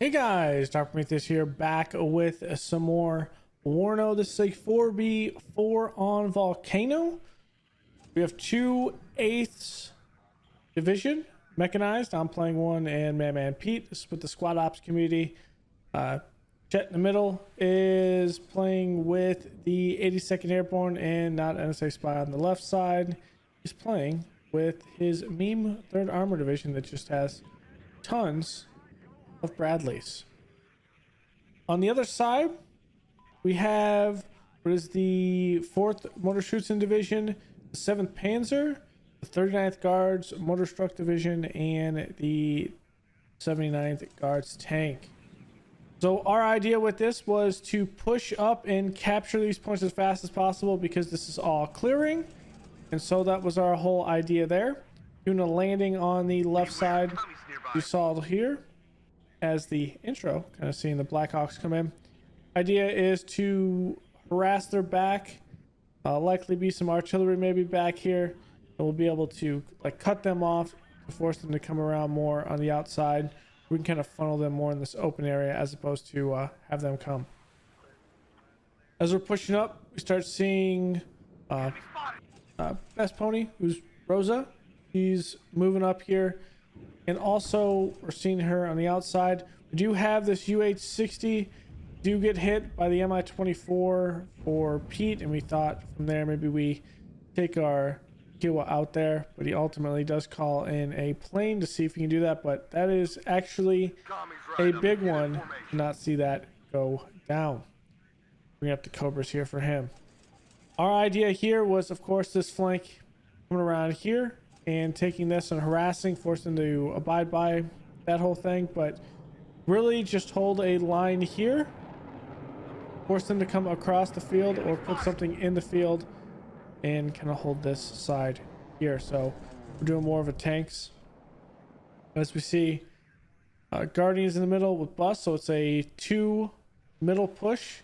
Hey guys, Dr. Prometheus here, back with some more Warno. This is a 4v4 on Volcano. We have two 8th division mechanized. I'm playing one, and Man Pete. This is with the squad ops community. Chet in the middle is playing with the 82nd Airborne and not NSA Spy on the left side. He's playing with his meme 3rd Armor Division that just has tons of Bradleys. On the other side, we have what is the 4th Motor Schutzen Division, the 7th Panzer, the 39th Guards Motor Struck Division, and the 79th Guards Tank. So our idea with this was to push up and capture these points as fast as possible because this is all clearing, and so that was our whole idea there. Doing a landing on the left side, you saw here as the intro, kind of seeing the Blackhawks come in. Idea is to harass their back, likely be some artillery maybe back here, and we'll be able to like cut them off to force them to come around more on the outside. We can kind of funnel them more in this open area as opposed to have them come. As we're pushing up, we start seeing best pony, who's Rosa. He's moving up here. And also, we're seeing her on the outside. We do have this UH-60. Do get hit by the Mi-24 for Pete, and we thought from there maybe we take our Kiowa out there, but he ultimately does call in a plane to see if he can do that. But that is actually a big one to not see that go down. Bring up the Cobras here for him. Our idea here was, of course, this flank coming around here and taking this and harassing, forcing them to abide by that whole thing, but really just hold a line here, force them to come across the field or put something in the field and kind of hold this side here. So we're doing more of a tanks. As we see, Guardians in the middle with Bus, so it's a 2 middle push.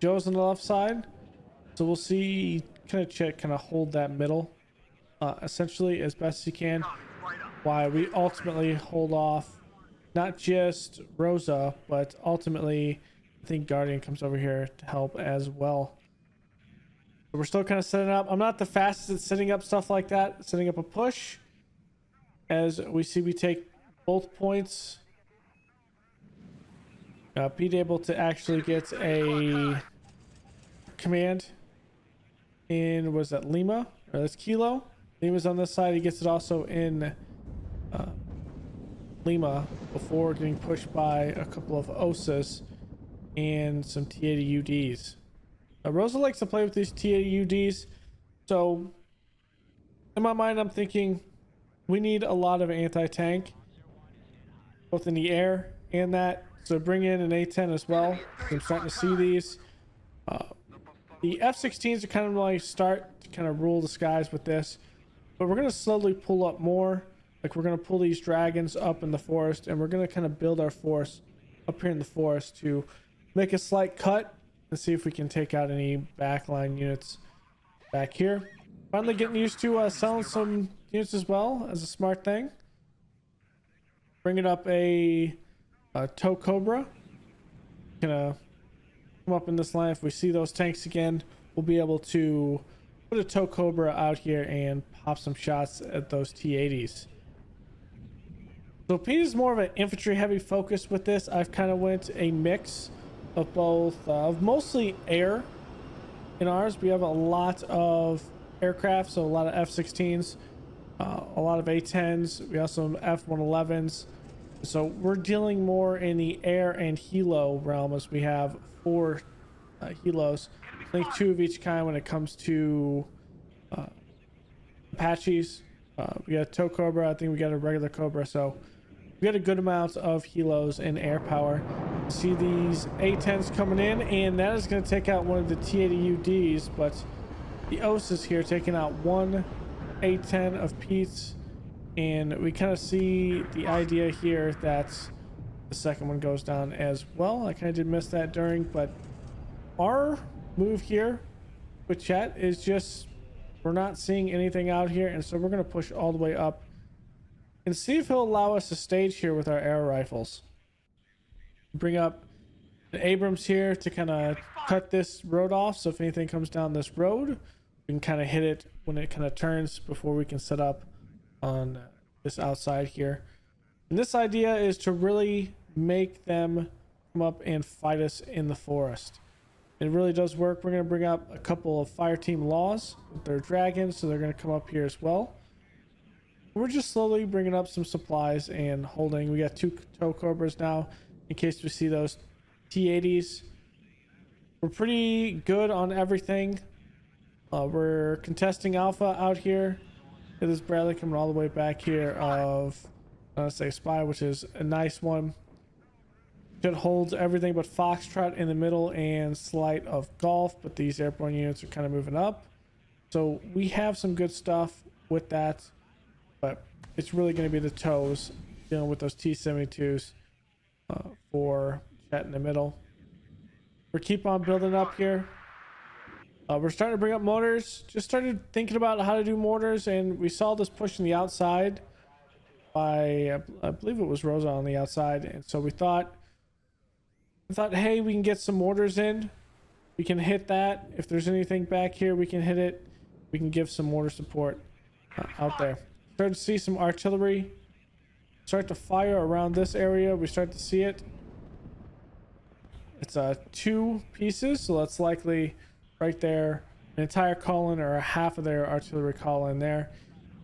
Joe's on the left side, so we'll see kind of hold that middle essentially as best as you can, why we ultimately hold off not just Rosa, but ultimately I think Guardian comes over here to help as well. But we're still kind of setting up. I'm not the fastest at setting up stuff like that, setting up a push. As we see, we take both points. Pete able to actually get a command in, was that Lima, or that's Kilo. Lima's on this side. He gets it also in Lima before getting pushed by a couple of OSAs and some T-80s. Rosa likes to play with these T-80s, so in my mind I'm thinking we need a lot of anti-tank both in the air and that, so bring in an A-10 as well. I'm starting to see these. The F-16s are kind of like start to kind of rule the skies with this. But we're going to slowly pull up more. Like we're going to pull these dragons up in the forest, and we're going to kind of build our force up here in the forest to make a slight cut and see if we can take out any backline units back here. Finally getting used to selling some units as well as a smart thing. Bringing up a tow Cobra. Gonna come up in this line. If we see those tanks again, we'll be able to put a tow Cobra out here and pop some shots at those T-80s. So Pete is more of an infantry heavy focus with this. I've kind of went a mix of both, of mostly air in ours. We have a lot of aircraft, so a lot of F-16s, a lot of A-10s. We also have F-111s. So we're dealing more in the air and helo realm, as we have 4 helos. I think 2 of each kind when it comes to Apaches. We got a tow Cobra. I think we got a regular Cobra. So we got a good amount of helos and air power. See these A-10s coming in, and that is going to take out one of the T-80s, but the OSAs here taking out one A-10 of Pete's, and we kind of see the idea here that the second one goes down as well. I kind of did miss that during, but our move here with chat is just we're not seeing anything out here, and so we're going to push all the way up and see if he'll allow us to stage here with our air rifles. Bring up an Abrams here to kind of cut this road off, so if anything comes down this road, we can kind of hit it when it kind of turns before we can set up on this outside here. And this idea is to really make them come up and fight us in the forest. It really does work. We're going to bring up a couple of fire team laws with their dragons, so they're going to come up here as well. We're just slowly bringing up some supplies and holding. We got 2 tow cobras now in case we see those T-80s. We're pretty good on everything. We're contesting alpha out here. It is Bradley coming all the way back here of, let's say, spy, which is a nice one. It holds everything but Foxtrot in the middle and slight of golf, but these airborne units are kind of moving up. So we have some good stuff with that, but it's really going to be the tows dealing with those T-72s for Chet in the middle. We keep on building up here. We're starting to bring up mortars. Just started thinking about how to do mortars, and we saw this push on the outside by, I believe it was Rosa on the outside, and so we thought, hey, we can get some mortars in. We can hit that. If there's anything back here, we can hit it. We can give some mortar support out there. Started to see some artillery start to fire around this area. We start to see it. It's 2 pieces, so that's likely right there an entire column or a half of their artillery column there.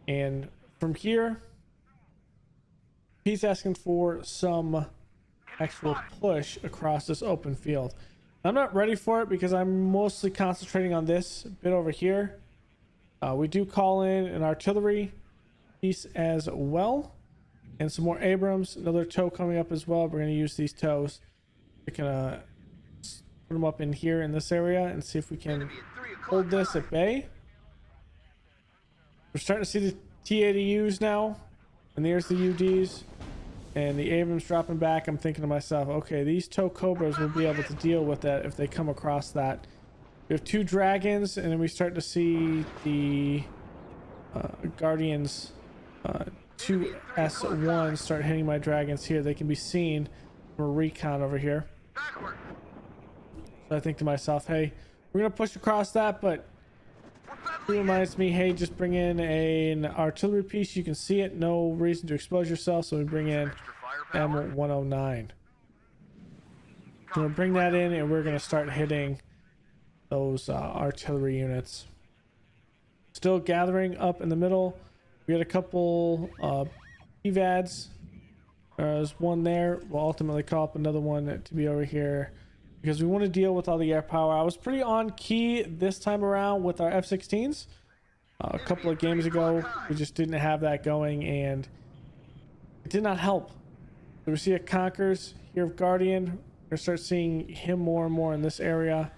And from here, he's asking for some actual push across this open field. I'm not ready for it because I'm mostly concentrating on this bit over here. We do call in an artillery piece as well, and some more Abrams. Another tow coming up as well. We're going to use these tows to kind of put them up in here in this area and see if we can hold this at bay. We're starting to see the T-80Us now, and there's the UDs. And the Abrams dropping back. I'm thinking to myself, okay, these tow cobras will be able to deal with that if they come across that. We have 2 dragons, and then we start to see the Guardians 2 S1 start hitting my dragons here. They can be seen from a recon over here. So I think to myself, hey, we're going to push across that, but it reminds me, hey, just bring in an artillery piece. You can see it. No reason to expose yourself. So we bring in M109. So we'll bring that in, and we're going to start hitting those artillery units. Still gathering up in the middle. We got a couple EVADs. There's one there. We'll ultimately call up another one to be over here because we want to deal with all the air power. I was pretty on key this time around with our F-16s. A couple of games ago, we just didn't have that going, and it did not help. So we see a Conquers here of Guardian. We're going to start seeing him more and more in this area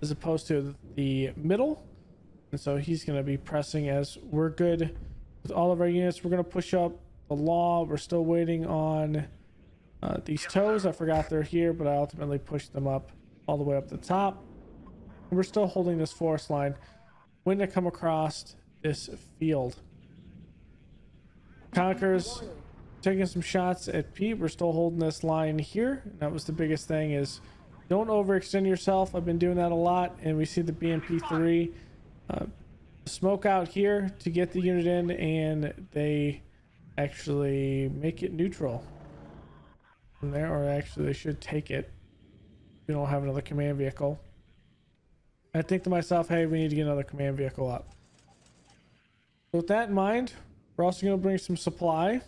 as opposed to the middle. And so he's going to be pressing as we're good with all of our units. We're going to push up the law. We're still waiting on these tows. I forgot they're here, but I ultimately pushed them up all the way up the top. And we're still holding this forest line when they come across this field. Conquers taking some shots at Pete. We're still holding this line here. And that was the biggest thing, is don't overextend yourself. I've been doing that a lot, and we see the BMP-3 smoke out here to get the unit in, and they actually make it neutral from there, or actually they should take it. We don't have another command vehicle. I think to myself, hey, we need to get another command vehicle up. So with that in mind, we're also going to bring some supply.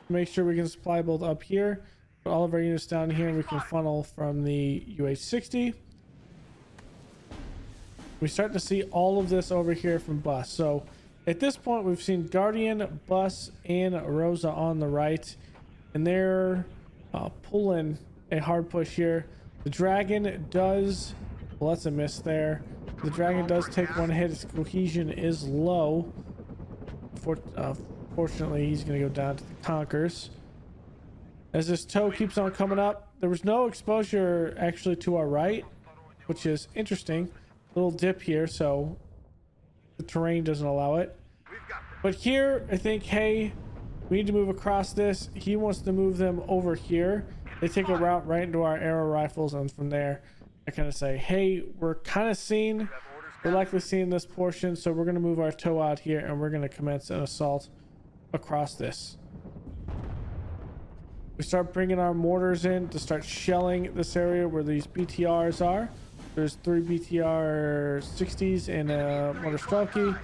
Make sure we can supply both up here, put all of our units down here, and we can funnel from the UH-60. We start to see all of this over here from Bus. So at this point, we've seen Guardian, Bus, and Rosa on the right, and they're pulling a hard push here. The Dragon does, well, that's a miss there. The Dragon does take one hit. Its cohesion is low. Fortunately, he's going to go down to the Conquers. As this tow keeps on coming up, there was no exposure actually to our right, which is interesting. Little dip here, so the terrain doesn't allow it. But here, I think, hey, we need to move across this. He wants to move them over here. They take a route right into our arrow rifles, and from there I kind of say, hey, we're kind of seeing, we're likely seeing this portion, so we're going to move our tow out here and we're going to commence an assault across this. We start bringing our mortars in to start shelling this area where these BTRs are. There's 3 BTR 60s and a mortar Strelke.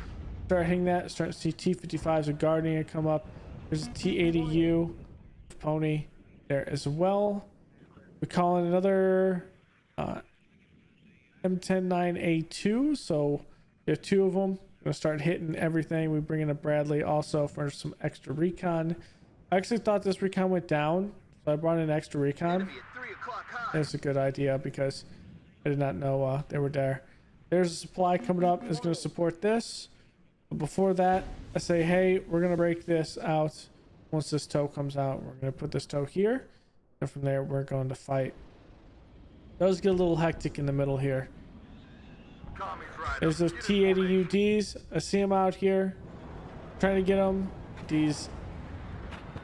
Start hitting that. Start to see T-55s with Guardian come up. There's a T-80U pony there as well. We call in another M109A2, so we have 2 of them. We're gonna start hitting everything. We bring in a Bradley also for some extra recon. I actually thought this recon went down, so I brought in extra recon. That's a good idea because I did not know they were there. There's a supply coming up. It's going to support this. But before that, I say, hey, we're going to break this out. Once this tow comes out, we're going to put this tow here. And from there, we're going to fight. It does get a little hectic in the middle here. There's those T-80UDs. I see them out here. Trying to get them. These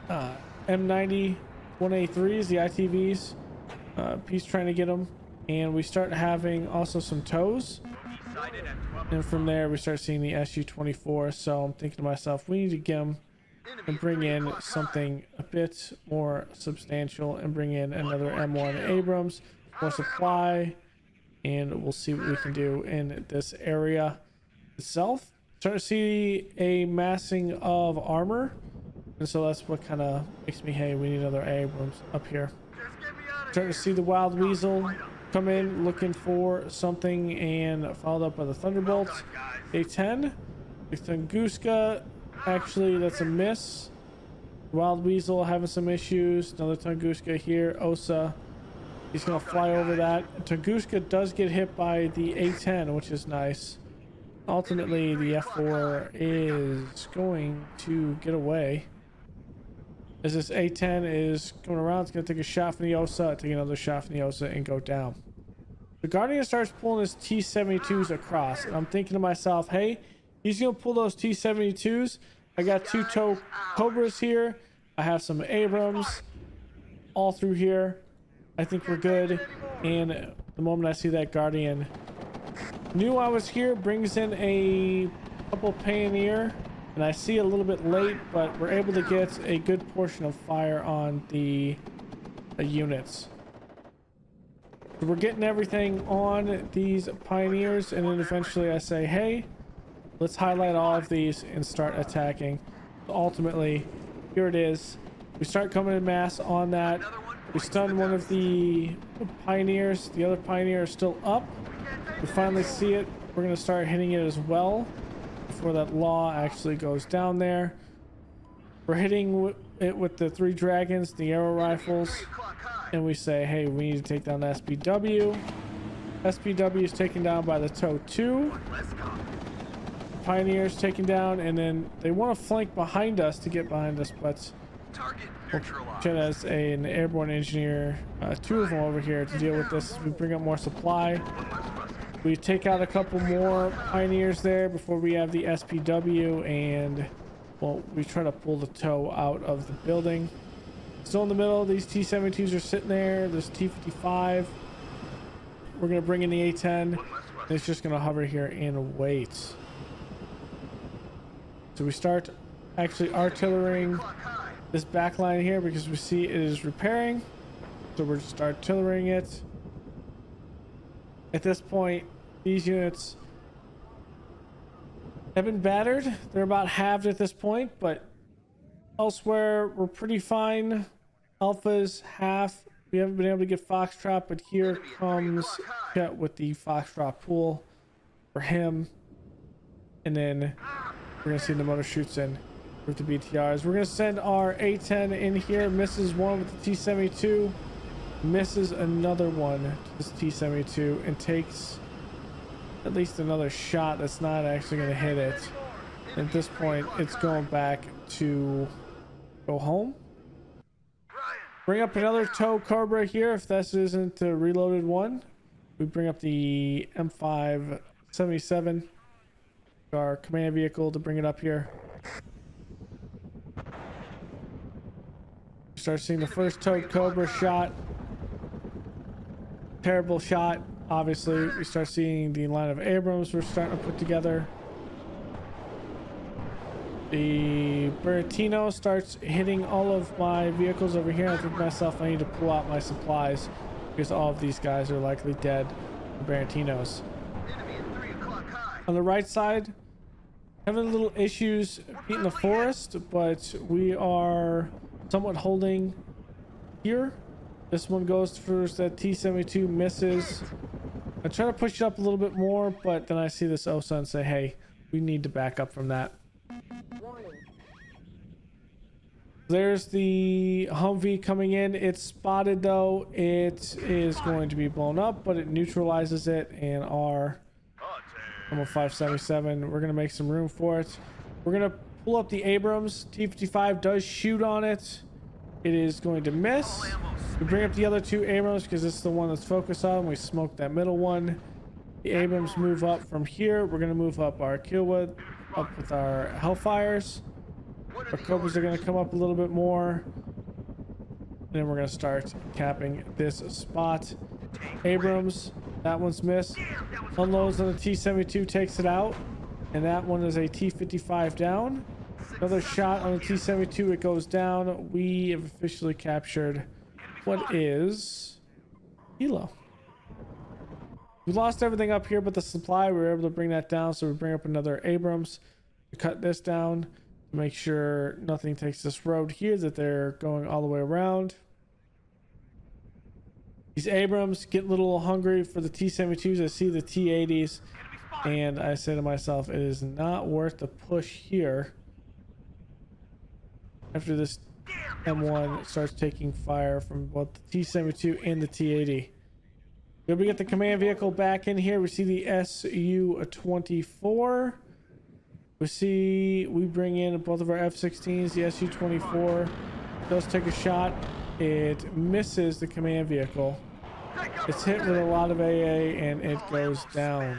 M90 1A3s, the ITVs. He's trying to get them. And we start having also some tows. And from there, we start seeing the SU-24. So I'm thinking to myself, we need to get them and bring in something a bit more substantial and bring in another M1 Abrams, more supply, and we'll see what we can do in this area itself. Start to see a massing of armor, and so that's what kind of makes me, hey, we need another Abrams up here. Start to see the Wild Weasel come in looking for something, and followed up by the Thunderbolt. A10, the Tunguska, actually that's a miss. Wild Weasel having some issues. Another Tunguska here. Osa, he's gonna fly over that. Tunguska does get hit by the A10, which is nice. Ultimately, the F4 is going to get away. As this A10 is going around, it's going to take a shot from the Osa, take another shot from the Osa, and go down. The Guardian starts pulling his T-72s across, and I'm thinking to myself, hey, he's going to pull those T-72s. I got 2 tow Cobras here. I have some Abrams all through here. I think we're good. And the moment I see that Guardian knew I was here, brings in a couple Pioneer. And I see a little bit late, but we're able to get a good portion of fire on the units. So we're getting everything on these Pioneers, and then eventually I say, hey, let's highlight all of these and start attacking. So ultimately, here it is. We start coming in mass on that. We stun one of the Pioneers. The other Pioneer is still up. We finally see it. We're going to start hitting it as well before that law actually goes down there. We're hitting it with the 3 dragons, the arrow rifles, and we say, hey, we need to take down the SPW. SPW is taken down by the TOW 2. Pioneers taken down, and then they want to flank behind us to get behind us, but Chen has an airborne engineer, 2 of them over here to deal with this. We bring up more supply. We take out a couple more Pioneers there before we have the SPW, and well, we try to pull the tow out of the building. Still in the middle, these T-72s are sitting there. There's T-55. We're gonna bring in the A-10. It's just gonna hover here and wait. So we start actually artillerying this back line here because we see it is repairing. So we're just artillerying it. At this point, these units have been battered. They're about halved at this point, but elsewhere we're pretty fine. Alpha's half. We haven't been able to get Foxtrot, but here comes Chet with the Foxtrot pool for him. And then we're going to see the motor shoots in with the BTRs. We're going to send our A-10 in here. Misses one with the T-72. Misses another one to this T-72 and takes at least another shot that's not actually going to hit it. At this point, it's going back to go home. Bring up another tow Cobra here if this isn't a reloaded one. We bring up the M577, our command vehicle, to bring it up here. start seeing the first towed Cobra shot. Terrible shot. Obviously, we start seeing the line of Abrams we're starting to put together. The Bertino starts hitting all of my vehicles over here. I think to myself, I need to pull out my supplies because all of these guys are likely dead. The Bertinos. On the right side, having little issues beating the forest, but we are somewhat holding here. This one goes for that T-72, misses. I try to push it up a little bit more, but then I see this OSA and say, hey, we need to back up from that. There's the Humvee coming in. It's spotted though. It is going to be blown up, but it neutralizes it, and our Almost 577. We're gonna make some room for it. We're gonna pull up the Abrams. T-55 does shoot on it. It is going to miss. We bring up the other two Abrams because it's the one that's focused on. We smoke that middle one. The Abrams move up from here. We're gonna move up our Killwood up with our Hellfires. Our Cobras are gonna come up a little bit more. And then we're gonna start capping this spot. Abrams, that one's missed. Unloads on the T-72, takes it out. And that one is a T-55 down. Another shot on the T-72, it goes down. We have officially captured what is Hilo. We lost everything up here but the supply. We were able to bring that down, so we bring up another Abrams to cut this down to make sure nothing takes this road here, that they're going all the way around. These Abrams get a little hungry for the T-72s. I see the T-80s, and I say to myself, it is not worth the push here after this M1 starts taking fire from both the T-72 and the T-80. Then we get the command vehicle back in here. We see the Su-24. We bring in both of our F-16s. The Su-24 does take a shot. It misses the command vehicle. It's hit with a lot of AA and it goes down.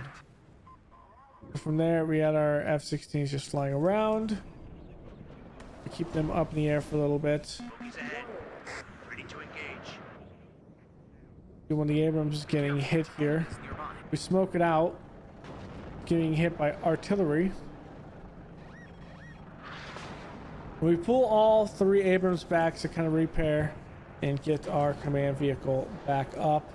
From there, we had our F-16s just flying around. We keep them up in the air for a little bit. Ready to engage. When the Abrams is getting hit here, we smoke it out, getting hit by artillery. We pull all three Abrams back to kind of repair and get our command vehicle back up.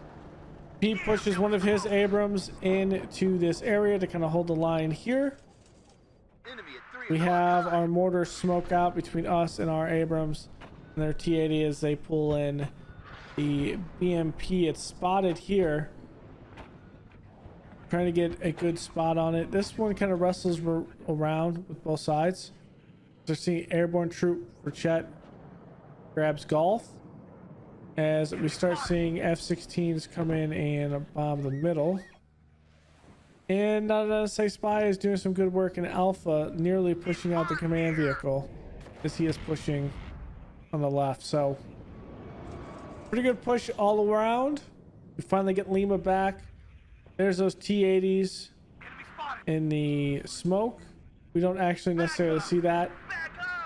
He pushes one of his Abrams into this area to kind of hold the line here. We have our mortar smoke out between us and our Abrams and their T-80 as they pull in the BMP. It's spotted here. Trying to get a good spot on it. This one kind of wrestles around with both sides. They're seeing airborne troop for Chet grabs Golf as we start seeing F-16s come in and bomb the middle. And NSA Spy is doing some good work in Alpha, nearly pushing out the command vehicle as he is pushing on the left. So pretty good push all around. We finally get Lima back. There's those T-80s in the smoke. We don't actually necessarily see that.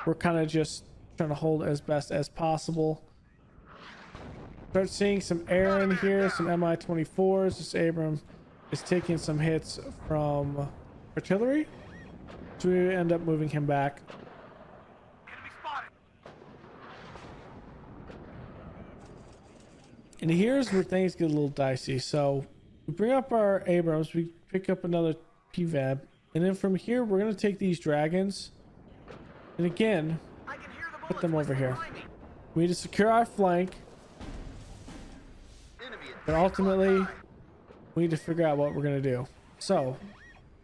We're kind of just trying to hold as best as possible. Start seeing some air in here, some Mi-24s. This Abram is taking some hits from artillery, so we end up moving him back. And here's where things get a little dicey. So we bring up our Abrams, we pick up another PVAB, and then from here we're going to take these Dragons and again put them over here. We need to secure our flank, but ultimately we need to figure out what we're going to do. So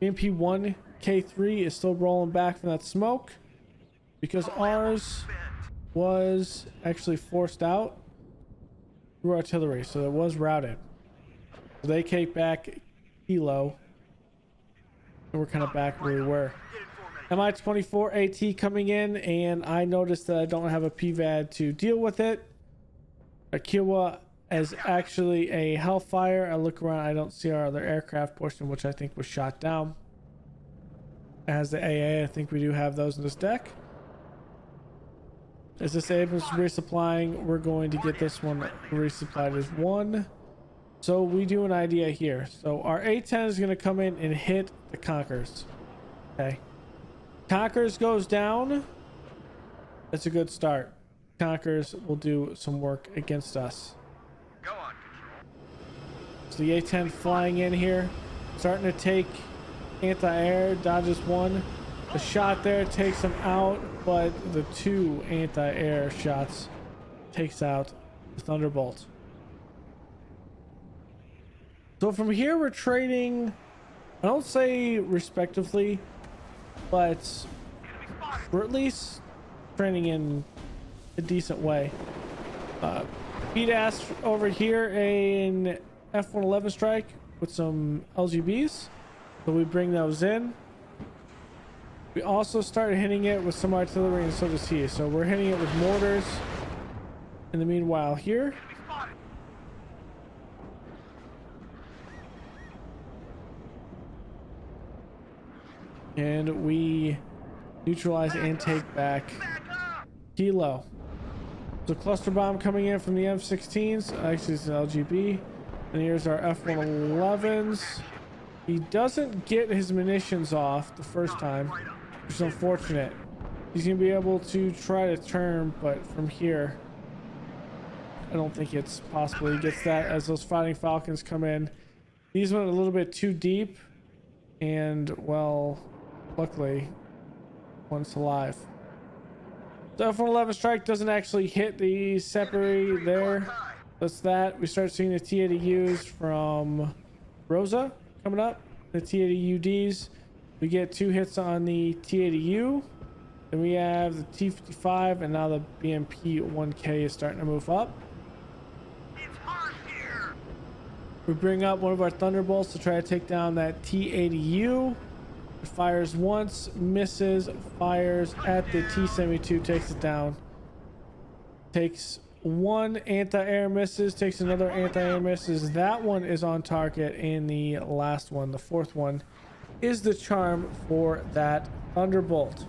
BMP-1 K3 is still rolling back from that smoke because ours was actually forced out through artillery, so it was routed. So they came back Kilo, and we're kind of back where we were. Mi-24 AT coming in, and I noticed that I don't have a PVAD to deal with it. Akiwa is actually a Hellfire. I look around, I don't see our other aircraft portion, which I think was shot down. It has the AA, I think we do have those in this deck. Is this Abrams resupplying? We're going to get this one resupplied as one. So we do an idea here. So our A-10 is going to come in and hit the Conquerors. Okay. Conquerors goes down. That's a good start. Conquerors will do some work against us. Go on, Control. So the A-10 flying in here, starting to take anti-air, dodges one. The shot there takes him out, but the two anti-air shots takes out the Thunderbolt. So from here we're trading, I don't say respectively, but we're at least training in a decent way. Pete asked over here an F-111 strike with some LGBs, so we bring those in. We also start hitting it with some artillery, and so does he. So we're hitting it with mortars in the meanwhile here. And we neutralize and take back Kilo. So cluster bomb coming in from the M16s. Actually, it's an LGB. And here's our F-111s. He doesn't get his munitions off the first time, which is unfortunate. He's going to be able to try to turn, but from here, I don't think it's possible he gets that as those Fighting Falcons come in. These went a little bit too deep, and, well, luckily, one's alive. The F-111 strike doesn't actually hit the Separi there. That's that. We start seeing the T-80Us from Rosa coming up. The T-80UDs. We get 2 hits on the T-80U. Then we have the T-55, and now the BMP-1K is starting to move up. It's hot here. We bring up one of our Thunderbolts to try to take down that T-80U. It fires once, misses, fires at the T-72, takes it down. Takes one anti-air, misses, takes another anti-air, misses. That one is on target, and the last one, the fourth one, is the charm for that Thunderbolt.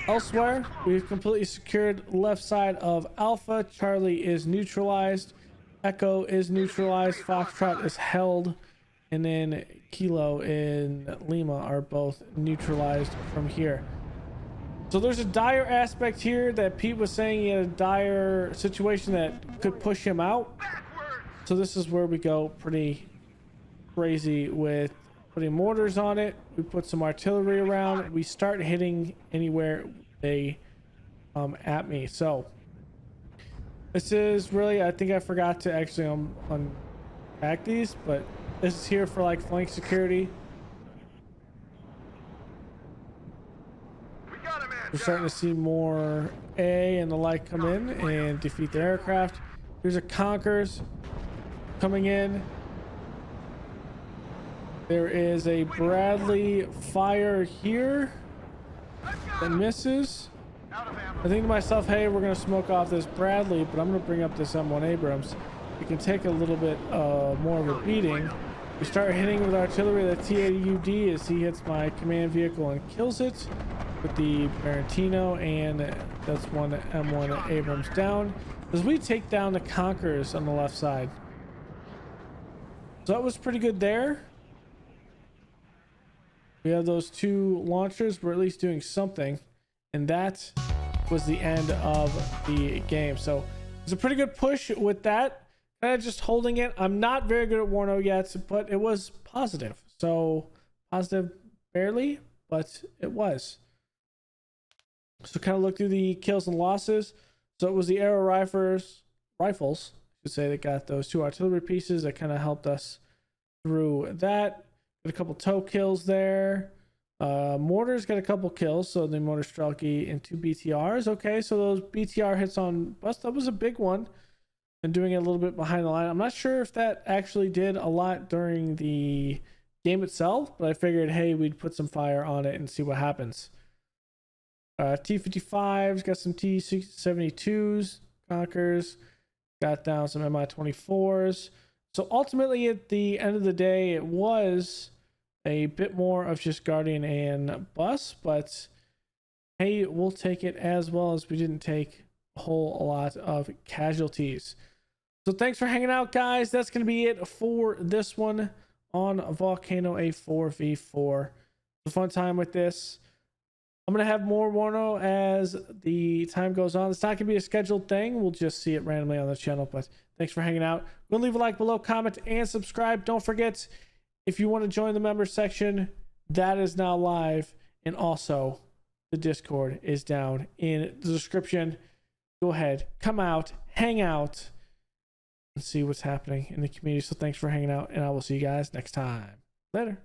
Elsewhere, we've completely secured left side of Alpha. Charlie is neutralized. Echo is neutralized. Foxtrot is held. And then Kilo and Lima are both neutralized from here. So there's a dire aspect here that Pete was saying he had a dire situation that could push him out. So this is where we go pretty crazy with putting mortars on it. We put some artillery around. We start hitting anywhere they at me. So this is really, I think I forgot to actually unpack these, but this is here for like flank security. We're starting to see more A and the like come in and defeat the aircraft. Here's a Conquerors coming in. There is a Bradley fire here that misses. I think to myself, hey, we're going to smoke off this Bradley, but I'm going to bring up this M1 Abrams. We can take a little bit more of a beating. We start hitting with artillery the T-80UD as he hits my command vehicle and kills it with the Barentino, and that's one M1 Abrams down as we take down the Conquerors on the left side. So that was pretty good there. We have those 2 launchers. We're at least doing something, and that was the end of the game. So it's a pretty good push with that. Kind of just holding it. I'm not very good at Warno yet, but it was positive. So positive barely, but it was. So kind of look through the kills and losses. So it was the arrow rifles, I should say, that got those 2 artillery pieces that kind of helped us through that. Got a couple tow kills there. Mortars got a couple kills. So the mortar Strelke and 2 BTRs. Okay, so those BTR hits on bus, that was a big one. And doing it a little bit behind the line. I'm not sure if that actually did a lot during the game itself, but I figured, hey, we'd put some fire on it and see what happens. T-55s, got some T-72s, Conquerors, got down some Mi-24s. So ultimately, at the end of the day, it was a bit more of just Guardian and Bus, but hey, we'll take it, as well as we didn't take a whole lot of casualties. So thanks for hanging out, guys. That's going to be it for this one on Volcano, a 4v4. A fun time with this. I'm going to have more Warno as the time goes on. It's not going to be a scheduled thing. We'll just see it randomly on the channel. But thanks for hanging out. Go leave a like below, comment, and subscribe. Don't forget, if you want to join the members section, that is now live. And also, the Discord is down in the description. Go ahead, come out, hang out, and see what's happening in the community. So thanks for hanging out, and I will see you guys next time. Later.